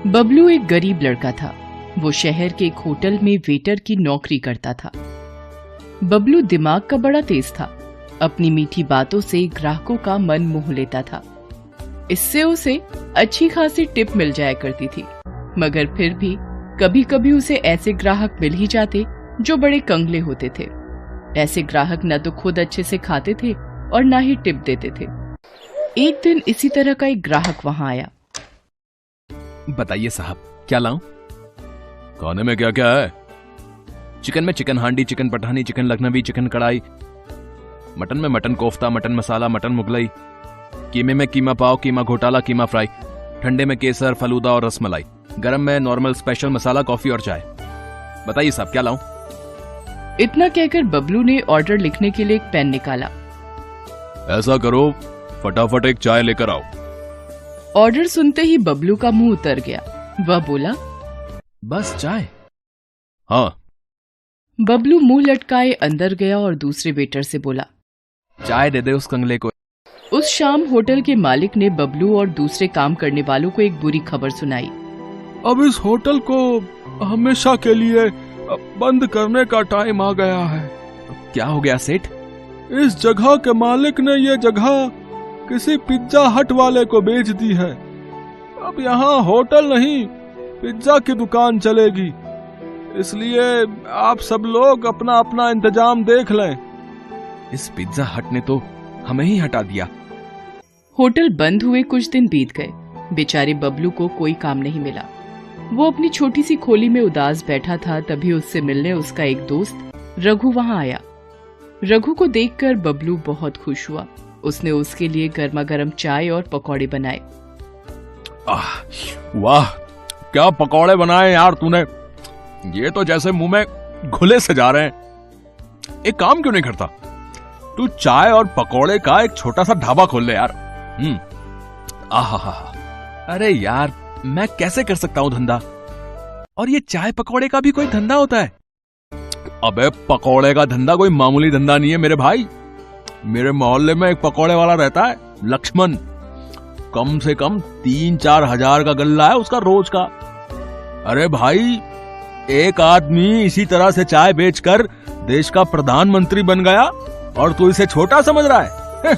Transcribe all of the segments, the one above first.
बबलू एक गरीब लड़का था। वो शहर के एक होटल में वेटर की नौकरी करता था। बबलू दिमाग का बड़ा तेज था। अपनी मीठी बातों से ग्राहकों का मन मोह लेता था। इससे उसे अच्छी खासी टिप मिल जाया करती थी, मगर फिर भी कभी कभी उसे ऐसे ग्राहक मिल ही जाते जो बड़े कंगले होते थे। ऐसे ग्राहक न तो खुद अच्छे से खाते थे और न ही टिप देते थे। एक दिन इसी तरह का एक ग्राहक वहां आया। बताइए साहब, क्या लाऊं? खाने में क्या क्या है? चिकन में chicken handi, chicken Pathani, chicken Lakhnavi, chicken kadai. Mutton में mutton kofta, mutton masala, mutton Mughlai. कीमे में कीमा पाव, कीमा घोटाला, कीमा फ्राई। ठंडे में केसर, फलूदा और रसमलाई। गरम में नॉर्मल, स्पेशल, मसाला, कॉफी और चाय। बताइए साहब, क्या लाऊं? इतना कहकर बबलू ने ऑर्डर लिखने के लिए एक पेन निकाला। ऐसा करो, फटाफट एक चाय लेकर आओ। ऑर्डर सुनते ही बबलू का मुंह उतर गया। वह बोला, बस चाय? हाँ। बबलू मुंह लटकाए अंदर गया और दूसरे वेटर से बोला, चाय दे दे उस कंगले को। उस शाम होटल के मालिक ने बबलू और दूसरे काम करने वालों को एक बुरी खबर सुनाई। अब इस होटल को हमेशा के लिए बंद करने का टाइम आ गया है। क्या हो गया सेठ? इस जगह के मालिक ने ये जगह किसी पिज्जा हट वाले को बेच दी है। अब यहाँ होटल नहीं, पिज्जा की दुकान चलेगी। इसलिए आप सब लोग अपना अपना इंतजाम देख लें। इस पिज्जा हट ने तो हमें ही हटा दिया। होटल बंद हुए कुछ दिन बीत गए। बेचारे बबलू को कोई काम नहीं मिला। वो अपनी छोटी सी खोली में उदास बैठा था। तभी उससे मिलने उसका एक दोस्त रघु वहां आया। रघु को देखकर बबलू बहुत खुश हुआ। उसने उसके लिए गर्मा गर्म चाय और पकौड़े बनाए। वाह, क्या पकौड़े बनाए यार तूने। ये तो जैसे मुंह में घुले से जा रहे हैं। एक काम क्यों नहीं करता, तू चाय और पकौड़े का एक छोटा सा ढाबा खोल ले यार। आहा, अरे यार, मैं कैसे कर सकता हूँ धंधा? और ये चाय पकौड़े का भी कोई धंधा होता है? अबे पकौड़े का धंधा कोई मामूली धंधा नहीं है मेरे भाई। मेरे मोहल्ले में एक पकौड़े वाला रहता है, लक्ष्मण। कम से कम 3-4 हजार का गल्ला है उसका रोज का। अरे भाई, एक आदमी इसी तरह से चाय बेचकर देश का प्रधानमंत्री बन गया और तू इसे छोटा समझ रहा है?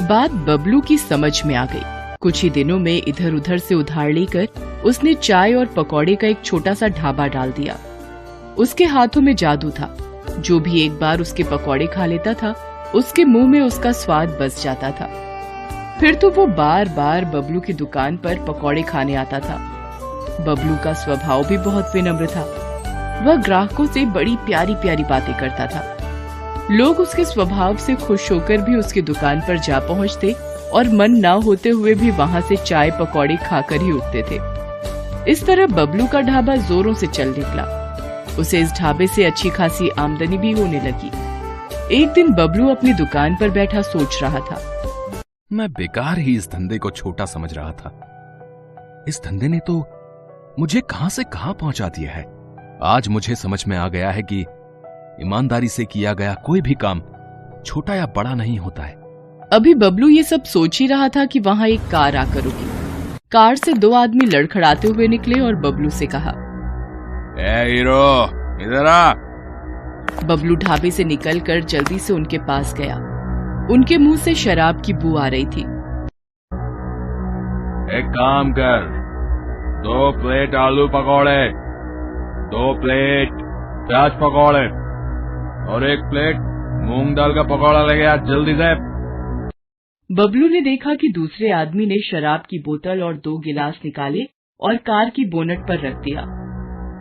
बात बबलू की समझ में आ गई। कुछ ही दिनों में इधर उधर से उधार लेकर उसने चाय और पकौड़े का एक छोटा सा ढाबा डाल दिया। उसके हाथों में जादू था। जो भी एक बार उसके पकौड़े खा लेता था, उसके मुंह में उसका स्वाद बस जाता था। फिर तो वो बार बार बबलू की दुकान पर पकौड़े खाने आता था। बबलू का स्वभाव भी बहुत विनम्र था। वह ग्राहकों से बड़ी प्यारी प्यारी बातें करता था। लोग उसके स्वभाव से खुश होकर भी उसकी दुकान पर जा पहुंचते और मन ना होते हुए भी वहां से चाय पकौड़े खाकर ही उठते थे। इस तरह बबलू का ढाबा जोरों से चल निकला। उसे इस ढाबे से अच्छी खासी आमदनी भी होने लगी। एक दिन बबलू अपनी दुकान पर बैठा सोच रहा था। मैं बेकार ही इस धंधे को छोटा समझ रहा था। इस धंधे ने तो मुझे कहां से कहां पहुंचा दिया है। आज मुझे समझ में आ गया है कि ईमानदारी से किया गया कोई भी काम छोटा या बड़ा नहीं होता है। अभी बबलू ये सब सोच ही रहा था कि वहां एक कार आकर रुकी। कार से 2 आदमी लड़खड़ाते हुए निकले और बबलू से कहा, ए हीरो, इधर आ। बबलू ढाबे से निकलकर जल्दी से उनके पास गया। उनके मुंह से शराब की बू आ रही थी। एक काम कर, 2 प्लेट आलू पकौड़े, 2 प्लेट प्याज पकौड़े और 1 प्लेट मूंग दाल का पकौड़ा लेके आ जल्दी से। बबलू ने देखा कि दूसरे आदमी ने शराब की बोतल और 2 गिलास निकाले और कार की बोनट पर रख दिया।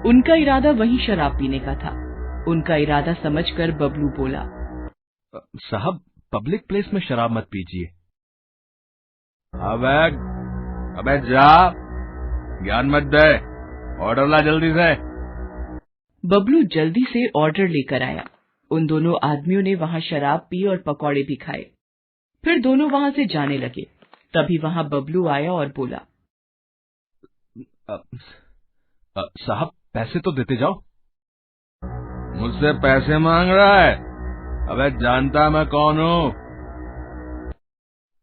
उनका इरादा वहीं शराब पीने का था। उनका इरादा समझकर बबलू बोला, साहब, पब्लिक प्लेस में शराब मत पीजिए। अबे जा, ज्ञान मत दे, ऑर्डर ला जल्दी से। बबलू जल्दी से ऑर्डर लेकर आया। उन दोनों आदमियों ने वहां शराब पी और पकौड़े भी खाए। फिर दोनों वहां से जाने लगे। तभी वहां बबलू आया और बोला, साहब, पैसे तो देते जाओ। मुझसे पैसे मांग रहा है? अबे जानता मैं कौन हूँ?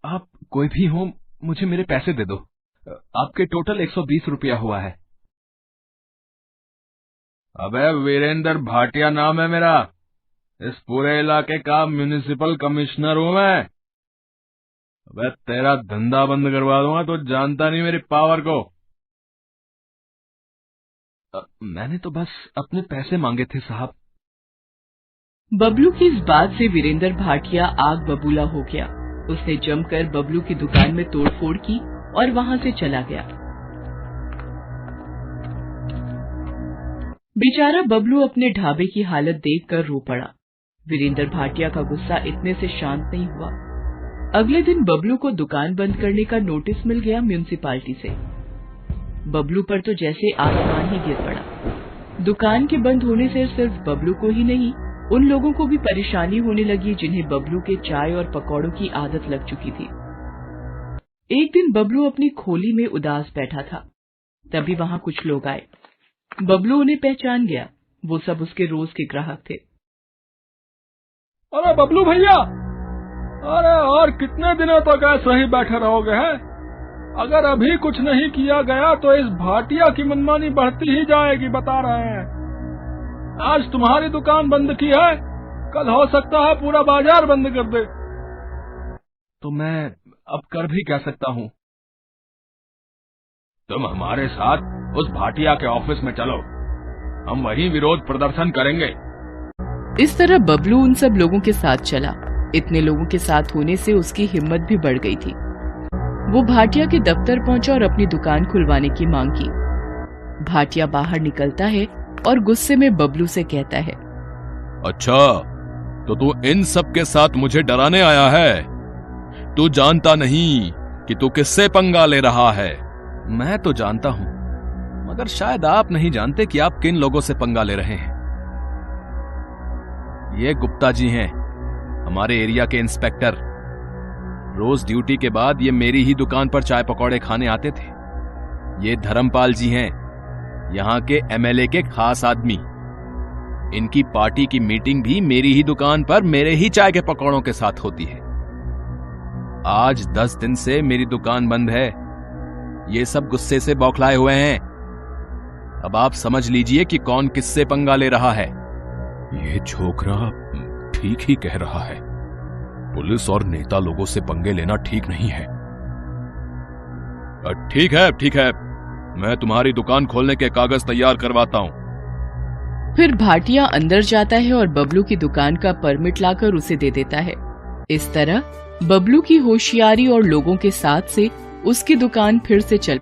आप कोई भी हो, मुझे मेरे पैसे दे दो। आपके टोटल 120 रुपया हुआ है। अबे वीरेंद्र भाटिया नाम है मेरा। इस पूरे इलाके का म्युनिसिपल कमिश्नर हूं मैं। अबे तेरा धंधा बंद करवा दूंगा, तो जानता नहीं मेरी पावर को। मैंने तो बस अपने पैसे मांगे थे साहब। बबलू की इस बात से वीरेंद्र भाटिया आग बबूला हो गया। उसने जमकर बबलू की दुकान में तोड़फोड़ की और वहां से चला गया। बेचारा बबलू अपने ढाबे की हालत देखकर रो पड़ा। वीरेंद्र भाटिया का गुस्सा इतने से शांत नहीं हुआ। अगले दिन बबलू को दुकान बंद करने का नोटिस मिल गया म्युनिसिपालिटी से। बबलू पर तो जैसे आसमान ही गिर पड़ा। दुकान के बंद होने से सिर्फ बबलू को ही नहीं, उन लोगों को भी परेशानी होने लगी जिन्हें बबलू के चाय और पकौड़ों की आदत लग चुकी थी। एक दिन बबलू अपनी खोली में उदास बैठा था। तभी वहां कुछ लोग आए। बबलू उन्हें पहचान गया। वो सब उसके रोज के ग्राहक थे। अरे बबलू भैया, अरे और कितने दिनों तक ऐसे ही बैठे रहोगे हैं? अगर अभी कुछ नहीं किया गया तो इस भाटिया की मनमानी बढ़ती ही जाएगी, बता रहे हैं। आज तुम्हारी दुकान बंद की है, कल हो सकता है पूरा बाजार बंद कर दे। तो मैं अब कर भी क्या सकता हूँ? तुम हमारे साथ उस भाटिया के ऑफिस में चलो, हम वहीं विरोध प्रदर्शन करेंगे। इस तरह बबलू उन सब लोगों के साथ चला। इतने लोगों के साथ होने से उसकी हिम्मत भी बढ़ गई थी। वो भाटिया के दफ्तर पहुंचा और अपनी दुकान खुलवाने की मांग की। भाटिया बाहर निकलता है और गुस्से में बबलू से कहता है, अच्छा, तो तू इन सब के साथ मुझे डराने आया है? तू जानता नहीं कि तू किससे पंगा ले रहा है? मैं तो जानता हूं, मगर शायद आप नहीं जानते कि आप किन लोगों से पंगा ले रहे हैं। ये गुप्ता जी हैं, हमारे एरिया के इंस्पेक्टर। रोज ड्यूटी के बाद ये मेरी ही दुकान पर चाय पकौड़े खाने आते थे। ये धर्मपाल जी हैं, यहां के एमएलए के खास आदमी। इनकी पार्टी की मीटिंग भी मेरी ही दुकान पर मेरे ही चाय के पकौड़ों के साथ होती है। आज 10 दिन से मेरी दुकान बंद है। ये सब गुस्से से बौखलाए हुए हैं। अब आप समझ लीजिए कि कौन किससे पंगा ले रहा है। ये छोकरा ठीक ही कह रहा है। पुलिस और नेता लोगों से पंगे लेना ठीक नहीं है। ठीक है, ठीक है, मैं तुम्हारी दुकान खोलने के कागज तैयार करवाता हूं। फिर भाटिया अंदर जाता है और बबलू की दुकान का परमिट लाकर उसे दे देता है। इस तरह बबलू की होशियारी और लोगों के साथ से उसकी दुकान फिर से चल